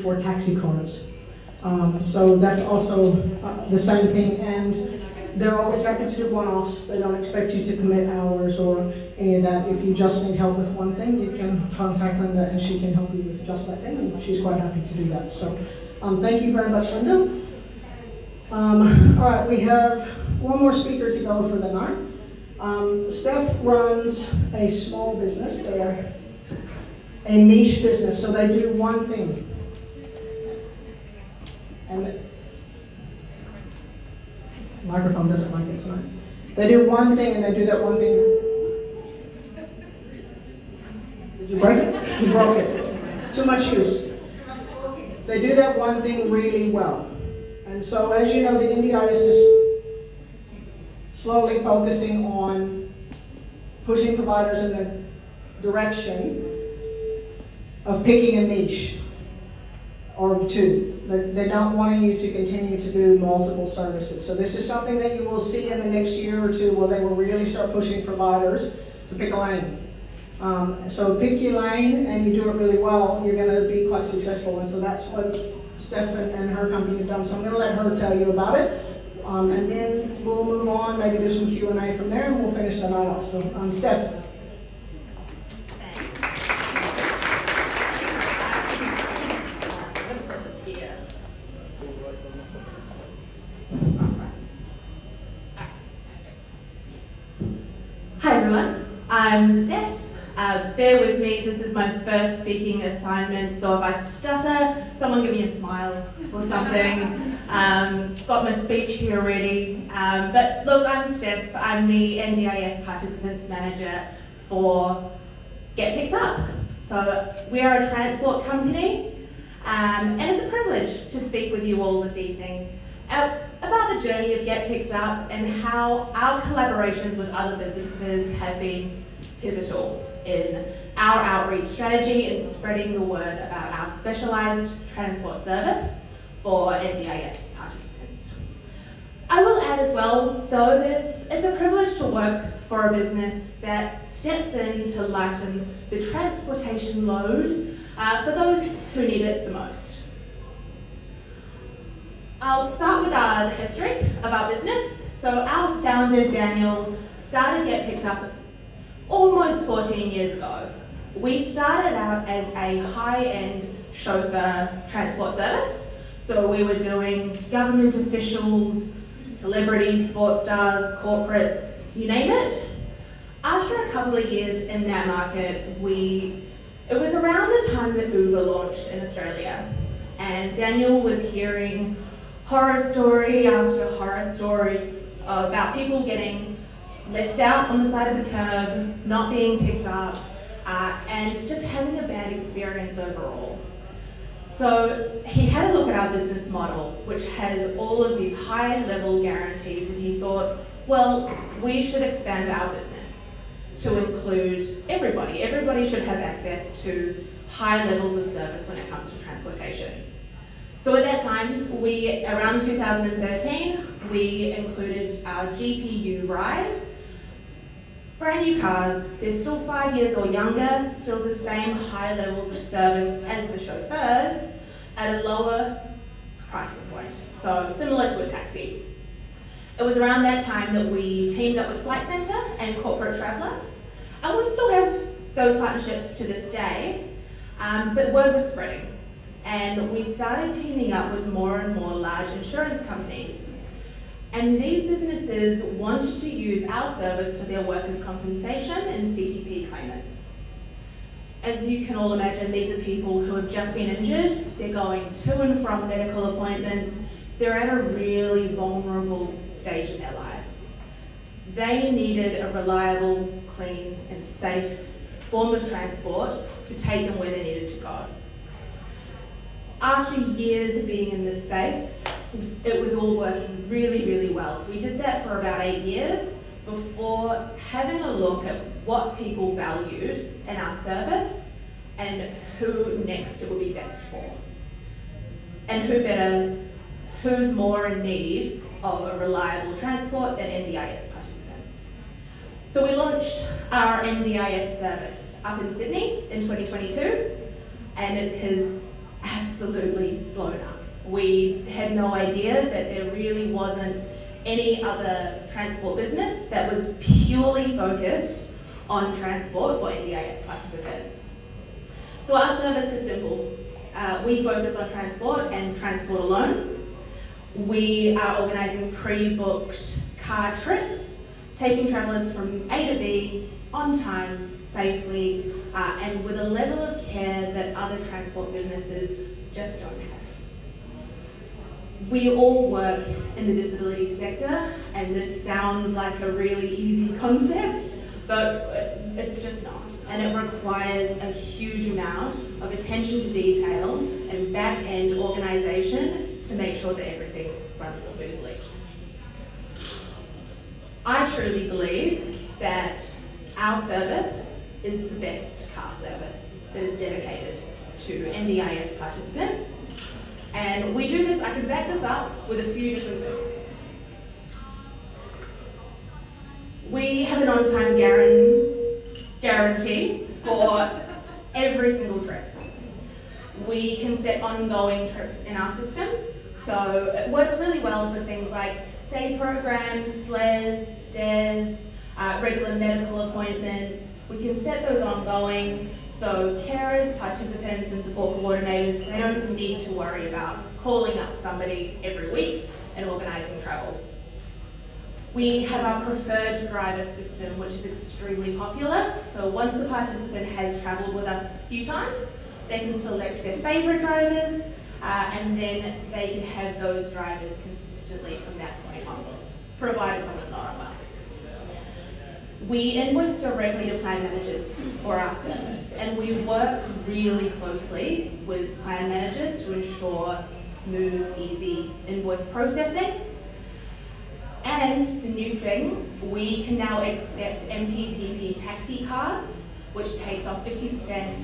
for taxi cars. So that's also the same thing, and they're always happy to do one-offs. They don't expect you to commit hours or any of that. If you just need help with one thing, you can contact Linda and she can help you with just that thing, and she's quite happy to do that. So thank you very much, Linda. All right, we have one more speaker to go for the night. Steph runs a small business. They are a niche business, so they do one thing. And the microphone doesn't like it tonight. They do one thing, and they do that one thing. Did you break it? You broke it. Too much use. They do that one thing really well. And so, as you know, the NDIS is slowly focusing on pushing providers in the direction of picking a niche or two. They're not wanting you to continue to do multiple services. So this is something that you will see in the next year or two where they will really start pushing providers to pick a lane. So pick your lane and you do it really well, you're going to be quite successful. And so that's what Steph and her company have done. So I'm going to let her tell you about it. And then we'll move on, maybe do some Q&A from there, and we'll finish the night off. So Steph. Hi everyone, I'm Steph. Bear with me, this is my first speaking assignment, so if I stutter, someone give me a smile or something. Got my speech here already. But look, I'm Steph. I'm the NDIS Participants Manager for Get Picked Up. So we are a transport company, and it's a privilege to speak with you all this evening about the journey of Get Picked Up and how our collaborations with other businesses have been pivotal in our outreach strategy and spreading the word about our specialised transport service for NDIS participants. I will add as well, though, that it's a privilege to work for a business that steps in to lighten the transportation load for those who need it the most. I'll start with the history of our business. So our founder, Daniel, started Get Picked Up almost 14 years ago. We started out as a high-end chauffeur transport service. So we were doing government officials, celebrities, sports stars, corporates, you name it. After a couple of years in that market, it was around the time that Uber launched in Australia. And Daniel was hearing horror story after horror story about people getting left out on the side of the curb, not being picked up, and just having a bad experience overall. So he had a look at our business model, which has all of these high-level guarantees, and he thought, well, we should expand our business to include everybody. Everybody should have access to high levels of service when it comes to transportation. So at that time, around 2013, we included our GPU ride. Brand new cars, they're still 5 years or younger, still the same high levels of service as the chauffeurs at a lower pricing point, so similar to a taxi. It was around that time that we teamed up with Flight Centre and Corporate Traveller, and we still have those partnerships to this day, but word was spreading. And we started teaming up with more and more large insurance companies. And these businesses wanted to use our service for their workers' compensation and CTP claimants. As you can all imagine, these are people who have just been injured, they're going to and from medical appointments, they're at a really vulnerable stage in their lives. They needed a reliable, clean, and safe form of transport to take them where they needed to go. After years of being in this space, it was all working really, really well. So we did that for about 8 years before having a look at what people valued in our service and who next it would be best for. And who's more in need of a reliable transport than NDIS participants. So we launched our NDIS service up in Sydney in 2022, and it has absolutely blown up. We had no idea that there really wasn't any other transport business that was purely focused on transport for NDIS participants. So our service is simple. We focus on transport and transport alone. We are organising pre-booked car trips, taking travellers from A to B on time, safely, and with a level of care that other transport businesses just don't have. We all work in the disability sector, and this sounds like a really easy concept, but it's just not. And it requires a huge amount of attention to detail and back-end organisation to make sure that everything runs smoothly. I truly believe that our service is the best car service that is dedicated to NDIS participants. And we do this, I can back this up with a few different things. We have an on-time guarantee for every single trip. We can set ongoing trips in our system, so it works really well for things like day programs, SLES, DES, regular medical appointments. We can set those ongoing, so carers, participants and support coordinators, they don't need to worry about calling up somebody every week and organising travel. We have our preferred driver system, which is extremely popular. So once a participant has travelled with us a few times, they can select their favourite drivers, and then they can have those drivers consistently from that point onwards, provided someone's not unwell. We invoice directly to plan managers for our service, and we work really closely with plan managers to ensure smooth, easy invoice processing. And the new thing, we can now accept MPTP taxi cards, which takes off 50%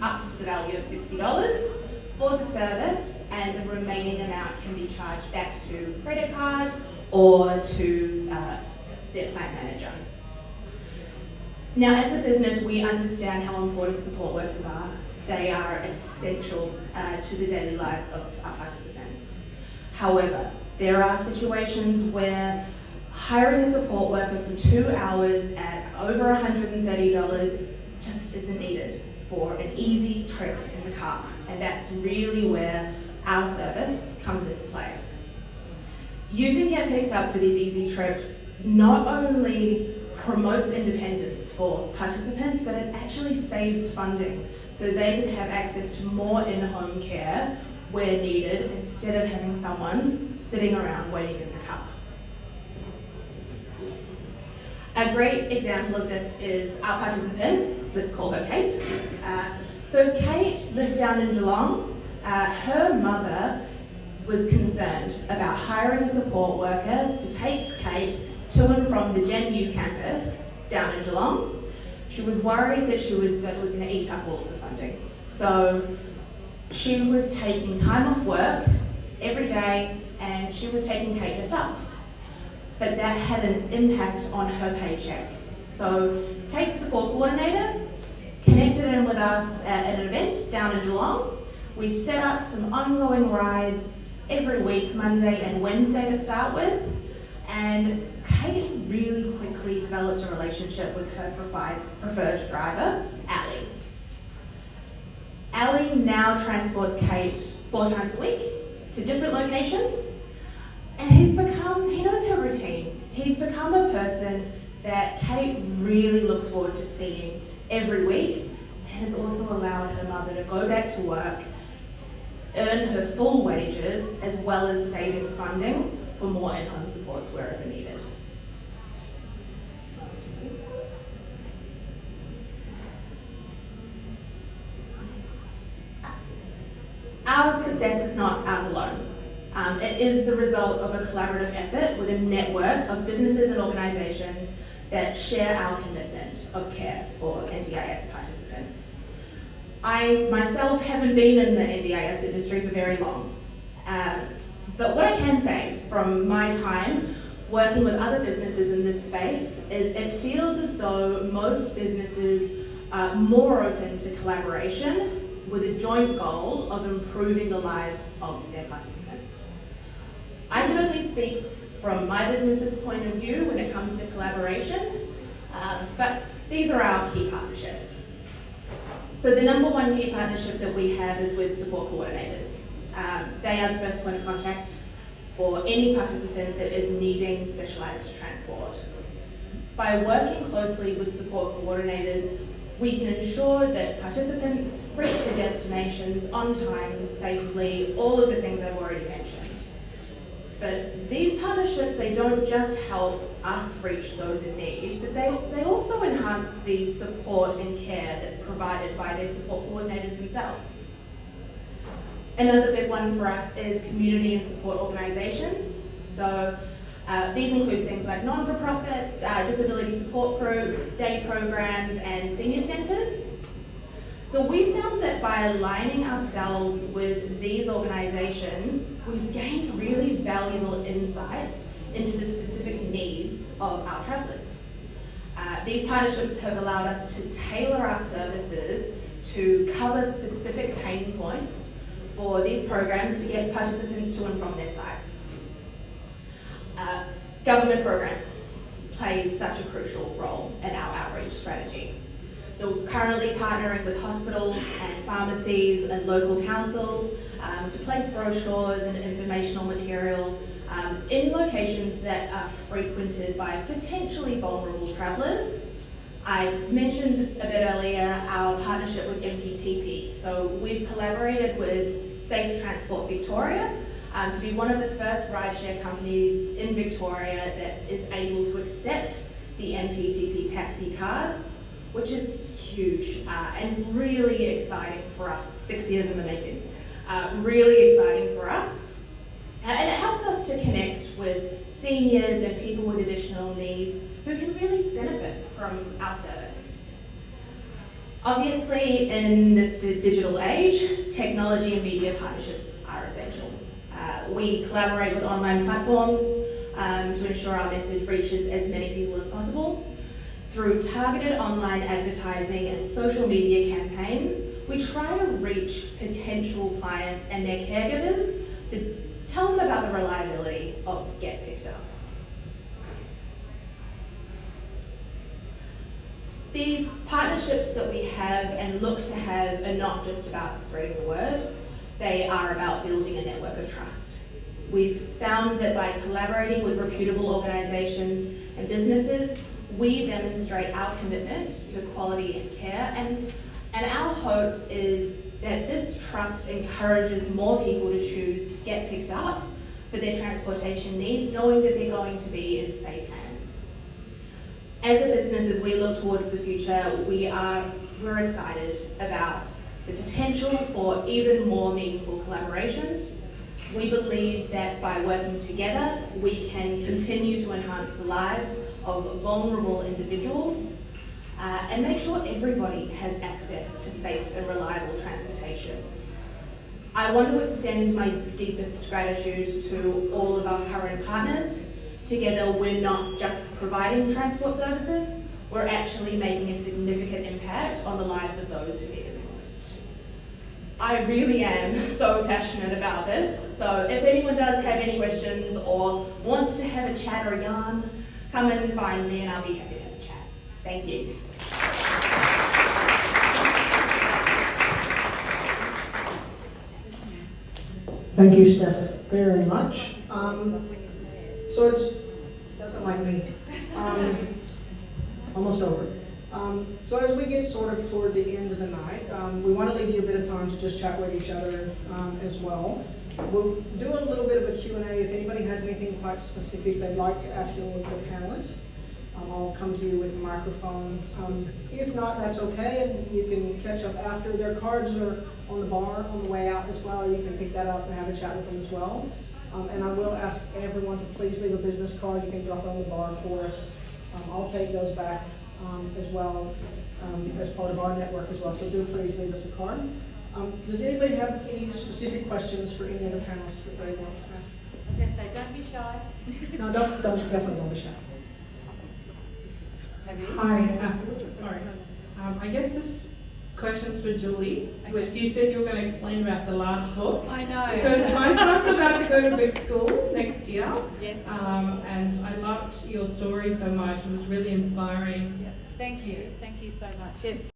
up to the value of $60 for the service, and the remaining amount can be charged back to credit card or to their plan manager. Now, as a business, we understand how important support workers are. They are essential to the daily lives of our participants. However, there are situations where hiring a support worker for 2 hours at over $130 just isn't needed for an easy trip in the car. And that's really where our service comes into play. Using Get Picked Up for these easy trips not only promotes independence for participants, but it actually saves funding so they can have access to more in-home care where needed instead of having someone sitting around waiting in the car. A great example of this is our participant, let's call her Kate. So Kate lives down in Geelong. Her mother was concerned about hiring a support worker to take Kate to and from the Gen U campus down in Geelong. She was worried that it was going to eat up all of the funding. So she was taking time off work every day, and she was taking Kate herself. But that had an impact on her paycheck. So Kate's support coordinator connected in with us at an event down in Geelong. We set up some ongoing rides every week, Monday and Wednesday to start with, and Kate really quickly developed a relationship with her preferred driver, Ali. Ali now transports Kate 4 times a week to different locations, and he knows her routine. He's become a person that Kate really looks forward to seeing every week, and has also allowed her mother to go back to work, earn her full wages, as well as saving funding for more in-home supports wherever needed. Our success is not ours alone. It is the result of a collaborative effort with a network of businesses and organisations that share our commitment of care for NDIS participants. I myself haven't been in the NDIS industry for very long, but what I can say from my time working with other businesses in this space is it feels as though most businesses are more open to collaboration with a joint goal of improving the lives of their participants. I can only speak from my business's point of view when it comes to collaboration, but these are our key partnerships. So the number one key partnership that we have is with support coordinators. They are the first point of contact for any participant that is needing specialised transport. By working closely with support coordinators, we can ensure that participants reach their destinations on time and safely, all of the things I've already mentioned. But these partnerships, they don't just help us reach those in need, but they also enhance the support and care that's provided by their support coordinators themselves. Another big one for us is community and support organisations. So these include things like non-for-profits, disability support groups, state programs, and senior centres. So we found that by aligning ourselves with these organisations, we've gained really valuable insights into the specific needs of our travellers. These partnerships have allowed us to tailor our services to cover specific pain points for these programs to get participants to and from their sites. Government programs play such a crucial role in our outreach strategy. So currently partnering with hospitals and pharmacies and local councils to place brochures and informational material in locations that are frequented by potentially vulnerable travellers. I mentioned a bit earlier our partnership with MPTP. So we've collaborated with Safe Transport Victoria to be one of the first rideshare companies in Victoria that is able to accept the MPTP taxi cards, which is huge and really exciting for us, 6 years in the making. Really exciting for us. And it helps us to connect with seniors and people with additional needs who can really benefit from our service. Obviously, in this digital age, technology and media partnerships are essential. We collaborate with online platforms to ensure our message reaches as many people as possible. Through targeted online advertising and social media campaigns, we try to reach potential clients and their caregivers to tell them about the reliability of Get Picked Up. These partnerships that we have and look to have are not just about spreading the word, they are about building a network of trust. We've found that by collaborating with reputable organisations and businesses, we demonstrate our commitment to quality and care, and our hope is that this trust encourages more people to choose Get Picked Up for their transportation needs, knowing that they're going to be in safe hands. As a business, as we look towards the future, we're excited about the potential for even more meaningful collaborations. We believe that by working together, we can continue to enhance the lives of vulnerable individuals and make sure everybody has access to safe and reliable transportation. I want to extend my deepest gratitude to all of our current partners. Together, we're not just providing transport services, we're actually making a significant impact on the lives of those who need it most. I really am so passionate about this, so if anyone does have any questions or wants to have a chat or a yarn, come and find me and I'll be happy to have a chat. Thank you. Thank you, Steph, very much. So doesn't like me. Almost over. So as we get sort of toward the end of the night, we want to leave you a bit of time to just chat with each other as well. We'll do a little bit of a Q&A. If anybody has anything quite specific they'd like to ask any of the panelists, I'll come to you with a microphone. If not, that's okay, and you can catch up after. Their cards are on the bar on the way out as well. You can pick that up and have a chat with them as well. And I will ask everyone to please leave a business card. You can drop it on the bar for us. I'll take those back as well as part of our network as well. So do please leave us a card. Does anybody have any specific questions for any of the panelists that they want to ask? I was going to say, don't be shy. No, definitely don't be shy. Have you? Hi, sorry. I guess this questions for Julie, which you said you were going to explain about the last book. I know. Because my son's about to go to big school next year. Yes. And I loved your story so much. It was really inspiring. Yeah. Thank you so much. Yes.